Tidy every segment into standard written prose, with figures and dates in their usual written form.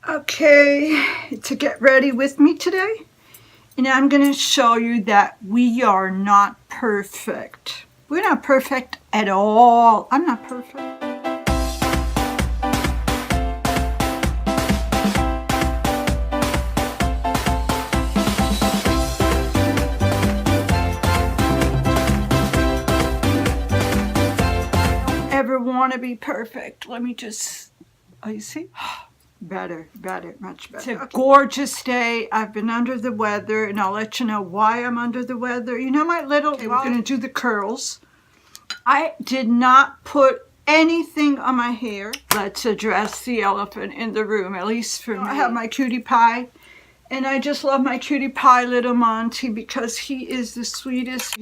Okay, to get ready with me today, and I'm going to show you that we are not perfect. We're not perfect at all. I'm not perfect. Don't ever want to be perfect. Let me just, oh, you see? Better, much better. It's a gorgeous day. I've been under the weather, and I'll let you know why I'm under the weather. You know my little, okay, we're going to do the curls. I did not put anything on my hair. Let's address the elephant in the room, at least for me. I have my cutie pie, and I just love my cutie pie little Monty because he is the sweetest.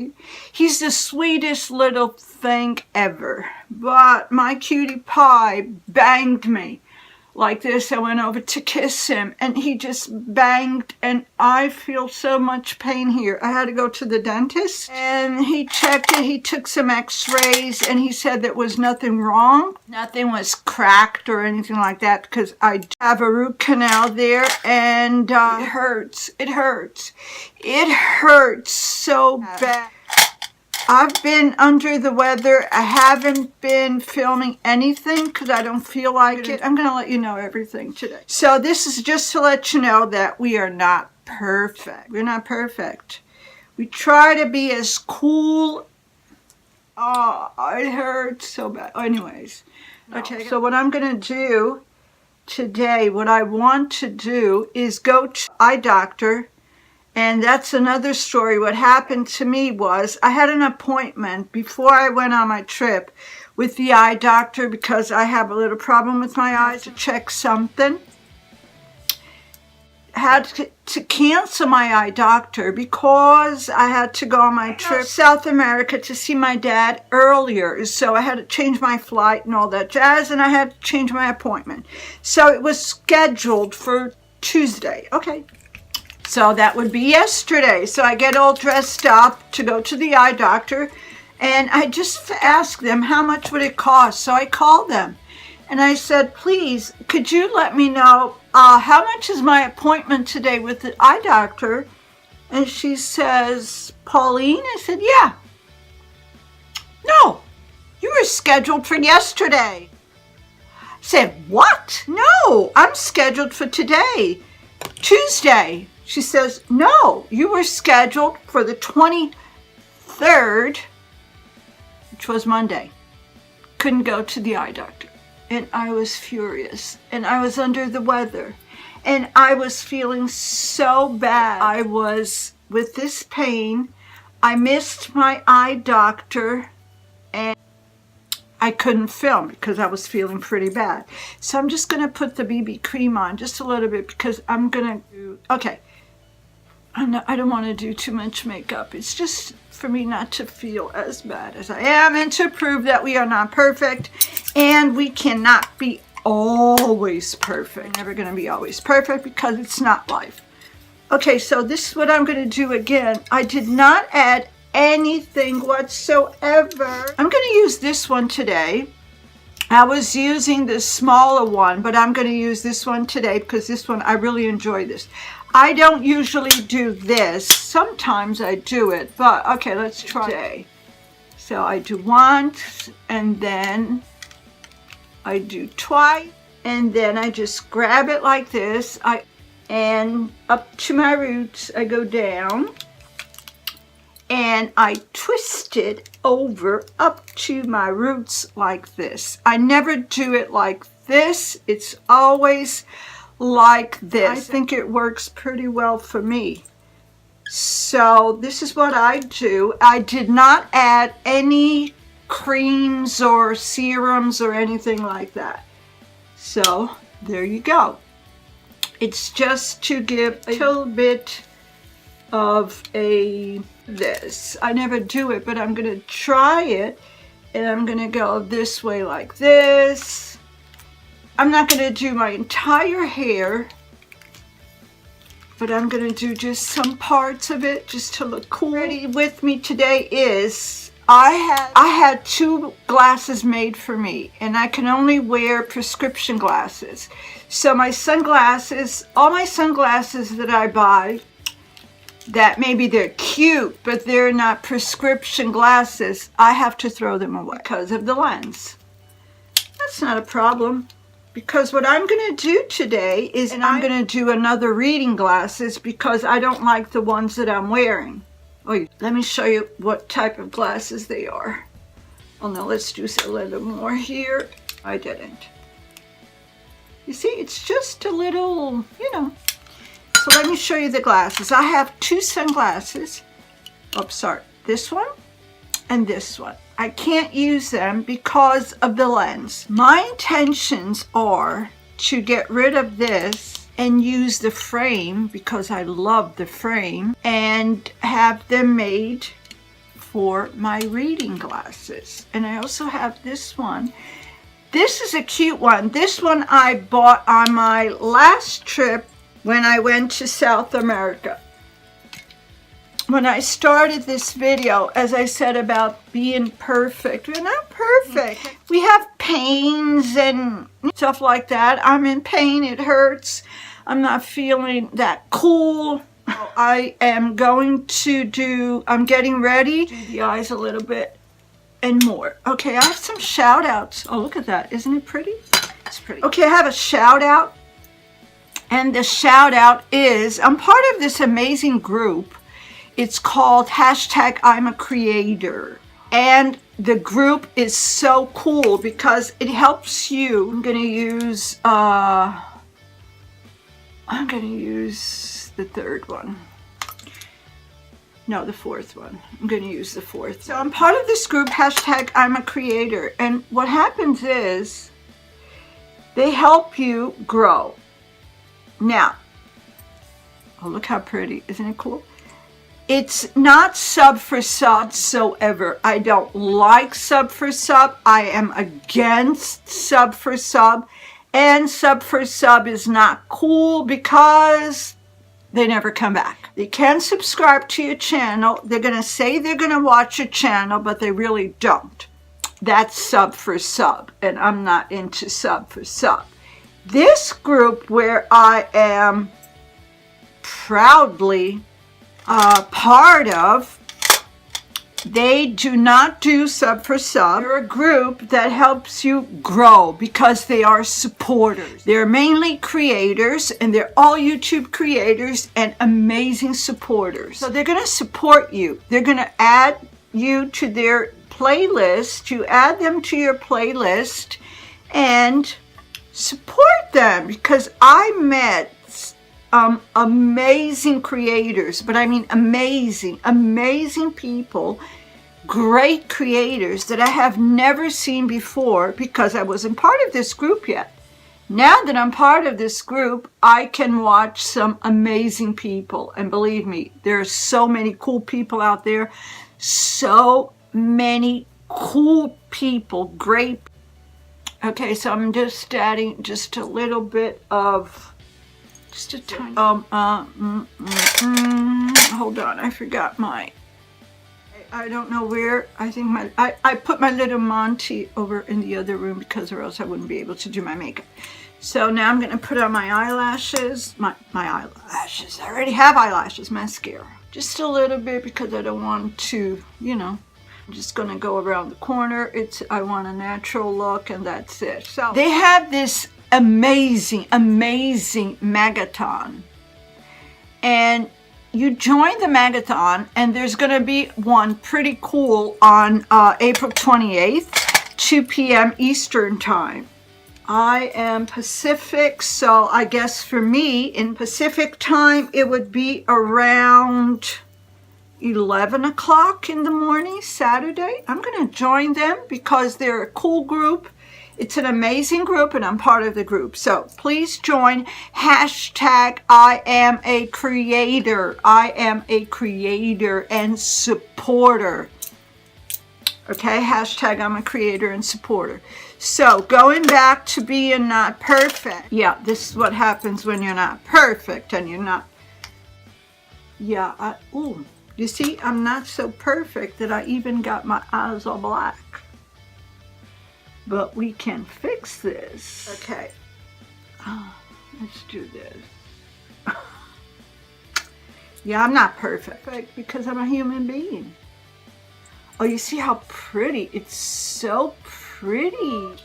He's the sweetest little thing ever. But my cutie pie banged me. Like this, I went over to kiss him, and he just banged, and I feel so much pain here. I had to go to the dentist, and he checked it. He took some x-rays, and he said there was nothing wrong. Nothing was cracked or anything like that, because I have a root canal there, and it hurts. It hurts. It hurts so bad. I've been under the weather. I haven't been filming anything because I don't feel like it. I'm going to let you know everything today. So this is just to let you know that we are not perfect. We're not perfect. We try to be as cool. Oh, it hurts so bad. Anyways, okay. So what I'm going to do today, what I want to do is go to eye doctor. And that's another story. What happened to me was I had an appointment before I went on my trip with the eye doctor because I have a little problem with my eyes to check something. Had to cancel my eye doctor because I had to go on my trip to South America to see my dad earlier. So I had to change my flight and all that jazz, and I had to change my appointment. So it was scheduled for Tuesday. Okay. So that would be yesterday. So I get all dressed up to go to the eye doctor, and I just asked them how much would it cost. So I called them and I said, please, could you let me know how much is my appointment today with the eye doctor? And she says, Pauline? I said, yeah. No, you were scheduled for yesterday. I said, what? No, I'm scheduled for today, Tuesday. She says, no, you were scheduled for the 23rd, which was Monday. Couldn't go to the eye doctor. And I was furious. And I was under the weather. And I was feeling so bad. I was with this pain. I missed my eye doctor. And I couldn't film because I was feeling pretty bad. So I'm just going to put the BB cream on just a little bit because I'm going to do, okay. I don't want to do too much makeup. It's just for me not to feel as bad as I am and to prove that we are not perfect and we cannot be always perfect. We're never going to be always perfect because it's not life. Okay, so this is what I'm going to do again. I did not add anything whatsoever. I'm going to use this one today. I was using the smaller one, but I'm going to use this one today because this one, I really enjoy this. I don't usually do this. Sometimes I do it, but okay, let's try today. So I do once, and then I do twice, and then I just grab it like this. And up to my roots, I go down, and I twist it over up to my roots like this. I never do it like this. It's always like this. I think it works pretty well for me. So this is what I do. I did not add any creams or serums or anything like that. So there you go. It's just to give a little bit of this. I never do it, but I'm going to try it, and I'm going to go this way like this. I'm not going to do my entire hair, but I'm going to do just some parts of it just to look cool. Ready with me today is I had 2 glasses made for me, and I can only wear prescription glasses. So my sunglasses, all my sunglasses that I buy, that maybe they're cute, but they're not prescription glasses, I have to throw them away because of the lens. That's not a problem, because what I'm going to do today is I'm going to do another reading glasses because I don't like the ones that I'm wearing. Oh, let me show you what type of glasses they are. Oh no, let's do a little more here. I didn't. You see, it's just a little, you know. So let me show you the glasses. I have 2 sunglasses. Oh, sorry. This one and this one. I can't use them because of the lens. My intentions are to get rid of this and use the frame, because I love the frame, and have them made for my reading glasses. And I also have this one. This is a cute one. This one I bought on my last trip when I went to South America. When I started this video, as I said about being perfect, we're not perfect. We have pains and stuff like that. I'm in pain, it hurts. I'm not feeling that cool. I am going to do, I'm getting ready. Do the eyes a little bit and more. Okay, I have some shout outs. Oh, look at that. Isn't it pretty? It's pretty. Okay, I have a shout out. And the shout out is, I'm part of this amazing group. It's called #I'mACreator. And the group is so cool because it helps you. I'm going to use the 3rd one. No, the 4th one. I'm going to use the 4th. So I'm part of this group, #I'mACreator. And what happens is they help you grow. Now, oh, look how pretty. Isn't it cool? It's not sub for sub whatsoever. I don't like sub for sub. I am against sub for sub. And sub for sub is not cool because they never come back. They can subscribe to your channel. They're going to say they're going to watch your channel, but they really don't. That's sub for sub, and I'm not into sub for sub. This group, where I am proudly part of, they do not do sub for sub. They're a group that helps you grow because they are supporters. They're mainly creators, and they're all YouTube creators and amazing supporters. So they're going to support you. They're going to add you to their playlist. You add them to your playlist and support them, because I met amazing creators, but I mean amazing people, great creators that I have never seen before because I wasn't part of this group yet. Now that I'm part of this group, I can watch some amazing people, and believe me, there are so many cool people out there, so many cool people, great. Okay, so I'm just adding just a little bit of, just a tiny, hold on, I forgot my, I don't know where, I think I put my little Monty over in the other room because or else I wouldn't be able to do my makeup. So now I'm going to put on my eyelashes, my eyelashes, I already have eyelashes, mascara. Just a little bit because I don't want to, you know. I'm just going to go around the corner. I want a natural look, and that's it. So they have this amazing magathon, and you join the magathon, and there's going to be one pretty cool on April 28th, 2 p.m. Eastern time. I am Pacific, so I guess for me in Pacific time it would be around 11 o'clock in the morning, Saturday. I'm going to join them because they're a cool group. It's an amazing group, and I'm part of the group. So please join #I'mACreator. I am a creator and supporter. Okay, #I'mACreator and supporter. So going back to being not perfect. Yeah, this is what happens when you're not perfect and you're not. Yeah, ooh. You see, I'm not so perfect that I even got my eyes all black. But we can fix this. Okay. Let's do this. Yeah, I'm not perfect because I'm a human being. Oh, you see how pretty? It's so pretty.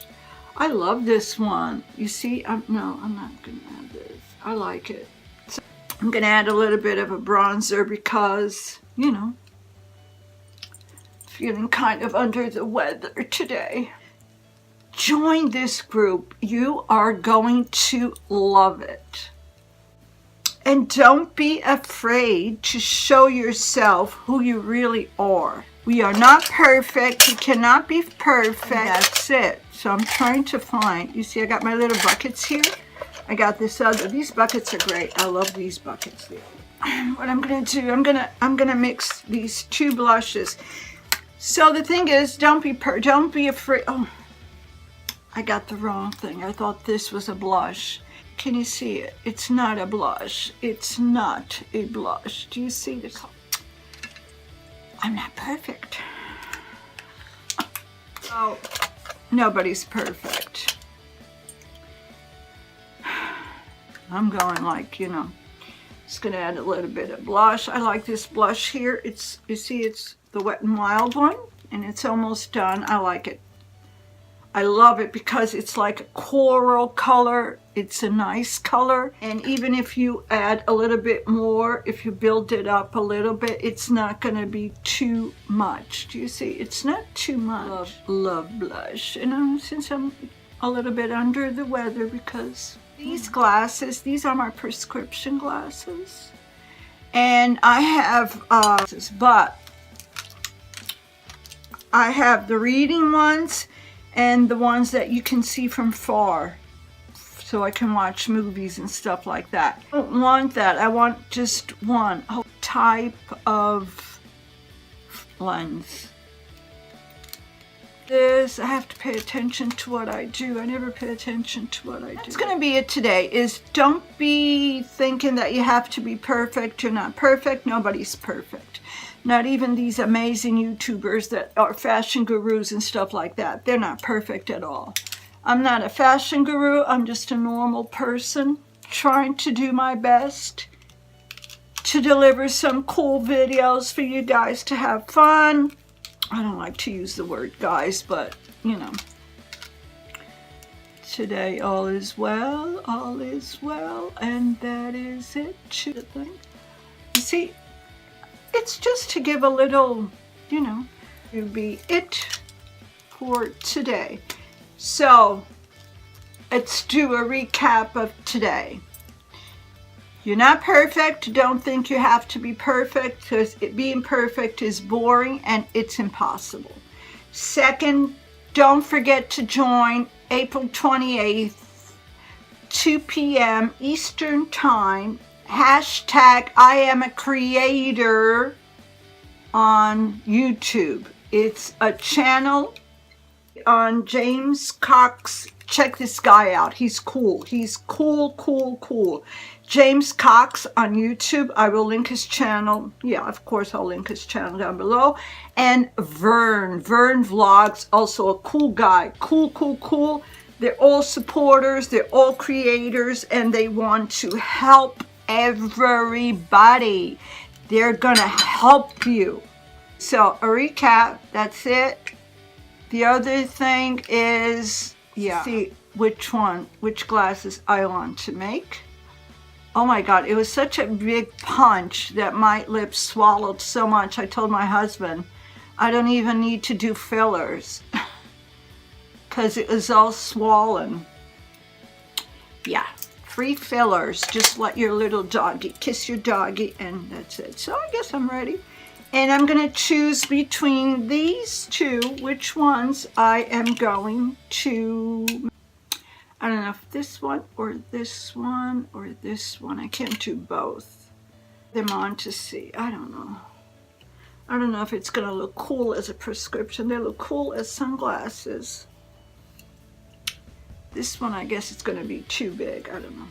I love this one. You see, no, I'm not gonna add this. I like it. So I'm gonna add a little bit of a bronzer because, you know, feeling kind of under the weather today. Join this group. You are going to love it. And don't be afraid to show yourself who you really are. We are not perfect. We cannot be perfect. That's it. So I'm trying to find, you see I got my little buckets here. I got this other, these buckets are great. I love these buckets. What I'm gonna do, I'm gonna mix these two blushes. So the thing is, don't be afraid. Oh, I got the wrong thing. I thought this was a blush. Can you see it? It's not a blush. It's not a blush. Do you see the color? I'm not perfect. Oh, nobody's perfect. I'm going like, you know, just gonna add a little bit of blush. I like this blush here. It's, you see, it's the Wet n Wild one, and it's almost done. I like it. I love it because it's like a coral color. It's a nice color. And even if you add a little bit more, if you build it up a little bit, it's not going to be too much. Do you see? It's not too much. Love blush. You know, since I'm a little bit under the weather because these glasses, these are my prescription glasses. And I have, but I have the reading ones and the ones that you can see from far, so I can watch movies and stuff like that. I don't want that. I want just one type of lens. This, I have to pay attention to what I do. I never pay attention to what I do. That's gonna be it today, is don't be thinking that you have to be perfect. You're not perfect. Nobody's perfect. Not even these amazing YouTubers that are fashion gurus and stuff like that. They're not perfect at all. I'm not a fashion guru. I'm just a normal person trying to do my best to deliver some cool videos for you guys to have fun. I don't like to use the word guys, but you know. Today all is well, and that is it. You see, it's just to give a little, you know, to be it for today. So let's do a recap of today. You're not perfect. Don't think you have to be perfect, because being perfect is boring and it's impossible. Second, don't forget to join April 28th, 2 p.m. Eastern Time. Hashtag I am a creator on YouTube. It's a channel on James Cox. Check this guy out. He's cool. He's cool. James Cox on YouTube. I will link his channel. Yeah, of course I'll link his channel down below. And Vern Vlogs, also a cool guy. Cool. They're all supporters. They're all creators, and they want to help everybody. They're gonna help you. So a recap, that's it. The other thing is, yeah, see which glasses I want to make. Oh my God, it was such a big punch that my lips swallowed so much. I told my husband, I don't even need to do fillers because it was all swollen. Yeah. Free fillers. Just let your little doggy kiss your doggy, and that's it. So I guess I'm ready. And I'm going to choose between these two, which ones I am going to, I don't know if this one or this one or this one. I can't do both. Them on to see. I don't know. I don't know if it's going to look cool as a prescription. They look cool as sunglasses. This one, I guess it's going to be too big. I don't know.